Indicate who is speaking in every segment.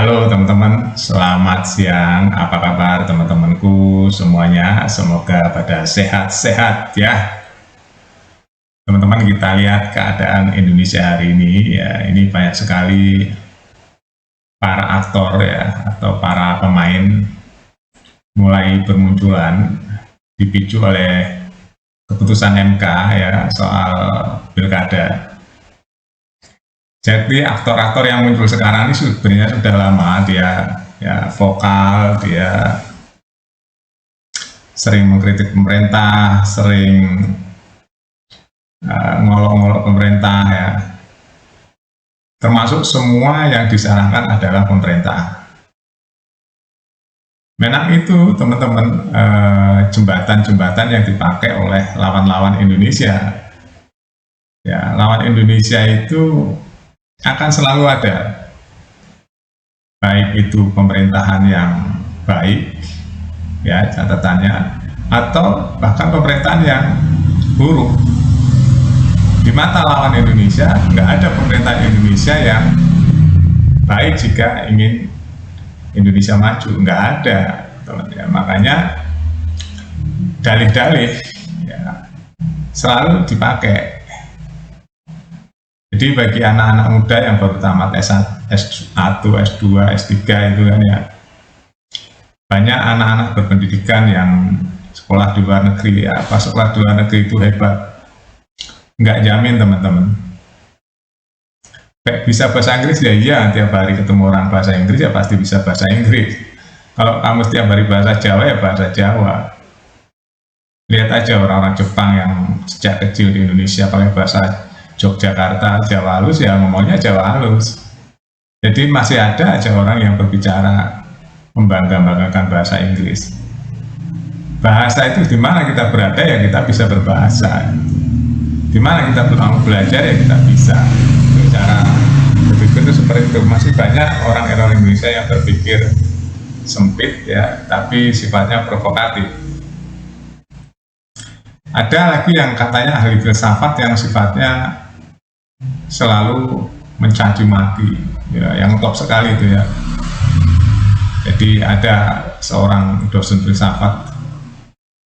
Speaker 1: Halo teman-teman, selamat siang. Apa kabar teman-temanku semuanya? Semoga pada sehat-sehat ya. Teman-teman, kita lihat keadaan Indonesia hari ini ya. Ini banyak sekali para aktor ya atau para pemain mulai bermunculan dipicu oleh keputusan MK ya soal pilkada. Jadi aktor-aktor yang muncul sekarang ini sebenarnya sudah lama dia ya vokal, dia sering mengkritik pemerintah, sering ngolok-ngolok pemerintah ya. Termasuk semua yang disalahkan adalah pemerintah. Memang itu teman-teman jembatan-jembatan yang dipakai oleh lawan-lawan Indonesia. Ya, lawan Indonesia itu akan selalu ada, baik itu pemerintahan yang baik ya catatannya, atau bahkan pemerintahan yang buruk. Di mata lawan Indonesia nggak ada pemerintahan Indonesia yang baik jika ingin Indonesia maju, nggak ada teman ya. Makanya dalih-dalih ya, selalu dipakai. Jadi bagi anak-anak muda yang baru tamat S1, S2, S3 itu kan ya, banyak anak-anak berpendidikan yang sekolah di luar negeri ya, apa sekolah di luar negeri itu hebat. Nggak jamin teman-teman. Bisa bahasa Inggris ya iya, tiap hari ketemu orang bahasa Inggris ya pasti bisa bahasa Inggris. Kalau kamu setiap hari bahasa Jawa ya bahasa Jawa. Lihat aja orang-orang Jepang yang sejak kecil di Indonesia pakai bahasa Yogyakarta, Jawa halus ya ngomongnya Jawa halus. Jadi masih ada aja orang yang berbicara membangga-banggakan bahasa Inggris. Bahasa itu di mana kita berada ya kita bisa berbahasa. Di mana kita mau belajar ya kita bisa. Cara berpikir itu seperti itu. Masih banyak orang Indonesia yang berpikir sempit ya, tapi sifatnya provokatif. Ada lagi yang katanya ahli filsafat yang sifatnya selalu mencaci maki ya, yang top sekali itu ya. Jadi ada seorang dosen filsafat,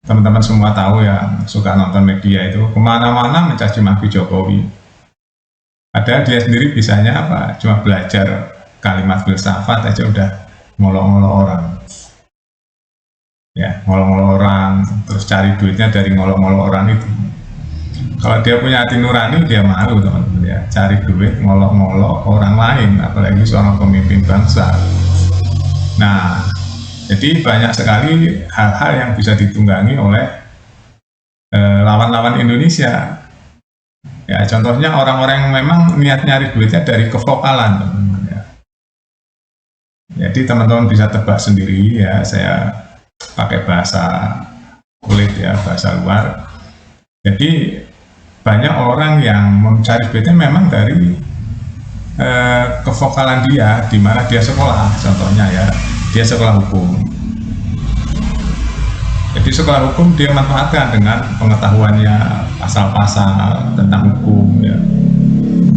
Speaker 1: teman-teman semua tahu ya, suka nonton media itu, kemana-mana mencaci maki Jokowi. Padahal dia sendiri bisanya apa? Cuma belajar kalimat filsafat aja udah ngolok-ngolok orang. Ya, ngolok-ngolok orang, terus cari duitnya dari ngolok-ngolok orang itu. Kalau dia punya hati nurani, dia malu teman-teman ya, cari duit ngolok-ngolok orang lain, apalagi seorang pemimpin bangsa. Nah, jadi banyak sekali hal-hal yang bisa ditunggangi oleh lawan-lawan Indonesia. Ya, contohnya orang-orang yang memang niat nyari duitnya dari kevokalan, teman-teman ya. Jadi teman-teman bisa tebak sendiri ya, saya pakai bahasa kulit ya, bahasa luar. Jadi banyak orang yang mencari duitnya memang dari kevokalan dia, di mana dia sekolah, contohnya ya, dia sekolah hukum. Jadi sekolah hukum dia manfaatkan dengan pengetahuannya pasal-pasal tentang hukum ya,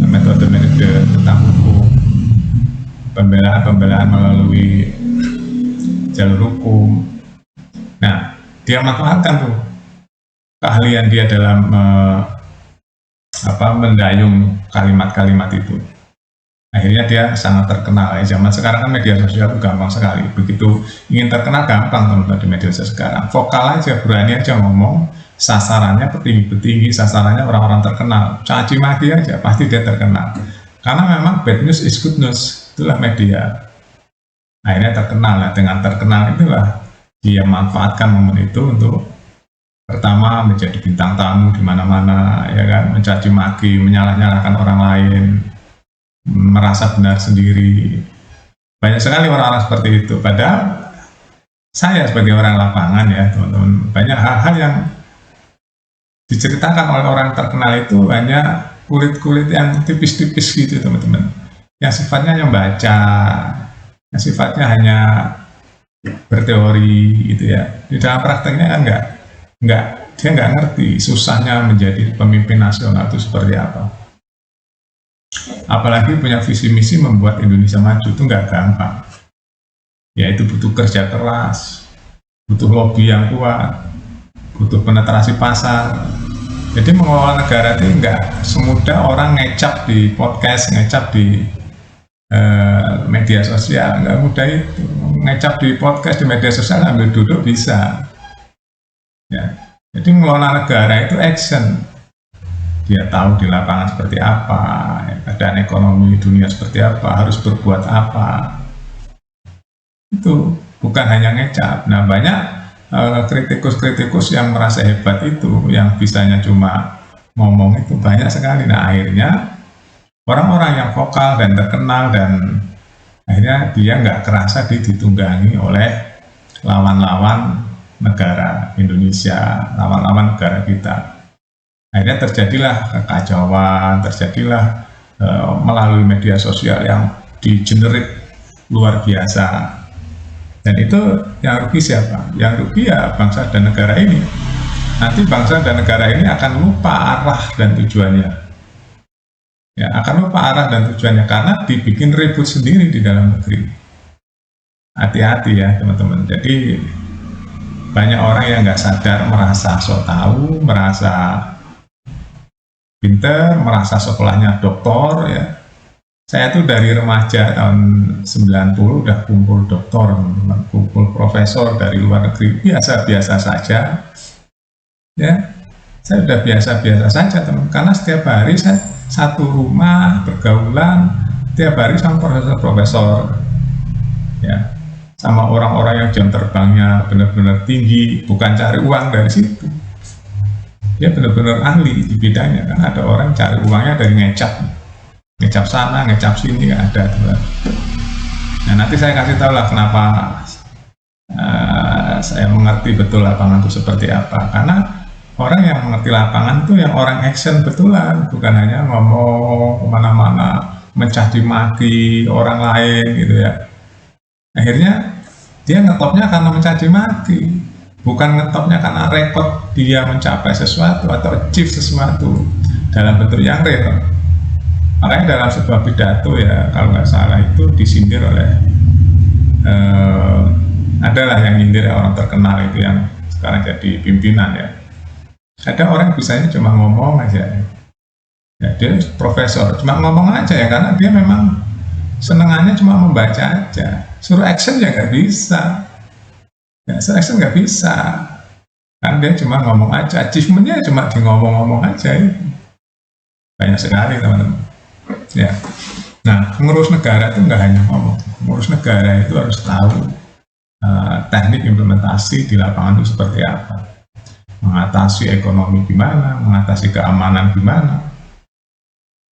Speaker 1: metode-metode tentang hukum, pembelaan melalui jalur hukum. Nah, dia manfaatkan tuh keahlian dia dalam mendayung kalimat-kalimat itu. Akhirnya dia sangat terkenal. Zaman sekarang kan media sosial itu gampang sekali. Begitu ingin terkenal gampang teman-teman di media sosial sekarang. Vokal aja, berani aja ngomong, sasarannya petinggi-petinggi, sasarannya orang-orang terkenal. Caci maki aja, pasti dia terkenal. Karena memang bad news is good news. Itulah media. Akhirnya terkenal. Nah, dengan terkenal itulah dia manfaatkan momen itu untuk pertama menjadi bintang tamu di mana-mana ya kan, mencaci maki, menyalah-nyalahkan orang lain, merasa benar sendiri. Banyak sekali orang-orang seperti itu. Padahal saya sebagai orang lapangan ya teman-teman, banyak hal-hal yang diceritakan oleh orang terkenal itu hanya kulit-kulit yang tipis-tipis gitu teman-teman, yang sifatnya yang baca, yang sifatnya hanya berteori gitu ya. Di dalam prakteknya kan dia nggak ngerti susahnya menjadi pemimpin nasional itu seperti apa. Apalagi punya visi misi membuat Indonesia maju itu nggak gampang. Ya itu butuh kerja keras, butuh lobby yang kuat, butuh penetrasi pasar. Jadi mengelola negara itu nggak semudah orang ngecap di podcast, ngecap di media sosial, nggak mudah itu. Ngecap di podcast, di media sosial ambil duduk bisa. Ya. Jadi mengelola negara itu action. Dia tahu di lapangan seperti apa, ya, keadaan ekonomi dunia seperti apa, harus berbuat apa. Itu bukan hanya ngecap. Nah banyak kritikus-kritikus yang merasa hebat itu, yang bisanya cuma ngomong itu banyak sekali. Nah akhirnya orang-orang yang vokal dan terkenal dan akhirnya dia nggak kerasa ditunggangi oleh lawan-lawan negara Indonesia, lawan-lawan negara kita. Akhirnya terjadilah kekacauan, terjadilah melalui media sosial yang digenerate luar biasa. Dan itu yang rugi siapa? Yang rugi ya bangsa dan negara ini. Nanti bangsa dan negara ini akan lupa arah dan tujuannya. Ya, akan lupa arah dan tujuannya karena dibikin ribut sendiri di dalam negeri. Hati-hati ya teman-teman. Jadi banyak orang yang nggak sadar, merasa sok tahu, merasa pinter, merasa sekolahnya doktor ya. Saya tuh dari remaja tahun 90 udah kumpul doktor, kumpul profesor dari luar negeri, biasa-biasa saja. Ya, saya udah biasa-biasa saja teman, karena setiap hari saya satu rumah bergaulan, tiap hari sama profesor-profesor, ya, sama orang-orang yang jam terbangnya benar-benar tinggi, bukan cari uang dari situ. Dia benar-benar ahli di bidangnya, kan ada orang cari uangnya dari ngecap sana, ngecap sini, ada. Nah nanti saya kasih tahu lah kenapa saya mengerti betul lapangan itu seperti apa. Karena orang yang mengerti lapangan itu yang orang action betulan, bukan hanya ngomong kemana-mana, mencaci maki orang lain gitu ya. Akhirnya dia ngetopnya karena mencaci maki, bukan ngetopnya karena rekod dia mencapai sesuatu atau achieve sesuatu dalam bentuk yang real. Makanya dalam sebuah pidato ya, kalau nggak salah itu disindir oleh adalah yang nyindir orang terkenal itu yang sekarang jadi pimpinan ya. Ada orang bisanya cuma ngomong aja ya, dia profesor cuma ngomong aja ya, karena dia memang senengannya cuma membaca aja. Suruh action ya nggak bisa ya, suruh action nggak bisa kan, dia cuma ngomong aja, achievementnya cuma di ngomong-ngomong aja itu. Banyak sekali teman-teman ya. Nah mengurus negara itu nggak hanya ngomong, mengurus negara itu harus tahu teknik implementasi di lapangan itu seperti apa, mengatasi ekonomi gimana, mengatasi keamanan gimana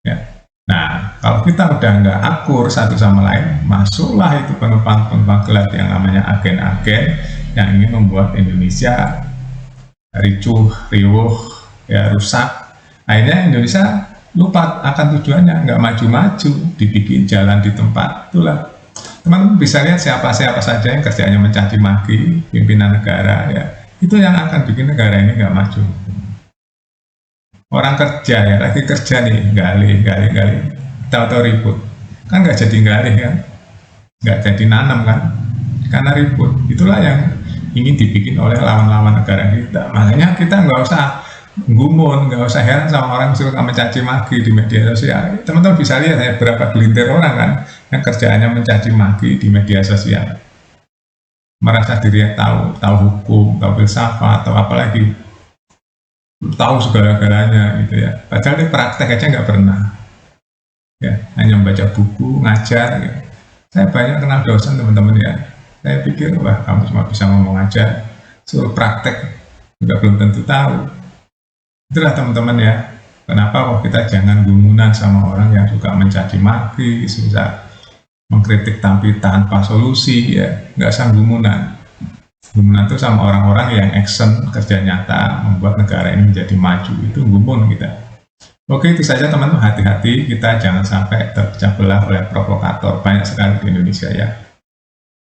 Speaker 1: ya. Nah kalau kita udah nggak akur satu sama lain, masuklah itu penumpang-penumpang gelap yang namanya agen-agen yang ingin membuat Indonesia ricuh, riuh ya, rusak. Akhirnya Indonesia lupa akan tujuannya, nggak maju-maju, dibikin jalan di tempat. Itulah teman-teman bisa lihat siapa-siapa saja yang kerjanya mencaci maki pimpinan negara ya, itu yang akan bikin negara ini nggak maju. Orang kerja ya, lagi kerja nih, gali, tahu-tahu ribut, kan nggak jadi gali kan, nggak jadi nanam kan, karena ribut. Itulah yang ingin dibikin oleh lawan-lawan negara kita. Makanya kita nggak usah gumun, nggak usah heran sama orang yang suka mencaci maki di media sosial. Teman-teman bisa lihat ya, berapa gelintir orang kan yang kerjaannya mencaci maki di media sosial, merasa dirinya tahu hukum, tahu filsafat, atau apalagi tahu segala-galanya gitu ya. Padahal dia praktek aja nggak pernah ya, hanya membaca buku, ngajar gitu. Saya banyak kenal dosen teman-teman ya, saya pikir wah kamu cuma bisa ngomong aja, suruh praktek juga belum tentu tahu. Itulah teman-teman ya, kenapa kok kita jangan gumunan sama orang yang suka mencaci maki, susah mengkritik tapi tanpa solusi ya, nggak usah gumunan. Gumunan itu sama orang-orang yang action, kerja nyata, membuat negara ini menjadi maju, itu gumun kita. Oke, itu saja teman-teman, hati-hati kita jangan sampai terpecah belah oleh provokator, banyak sekali di Indonesia ya.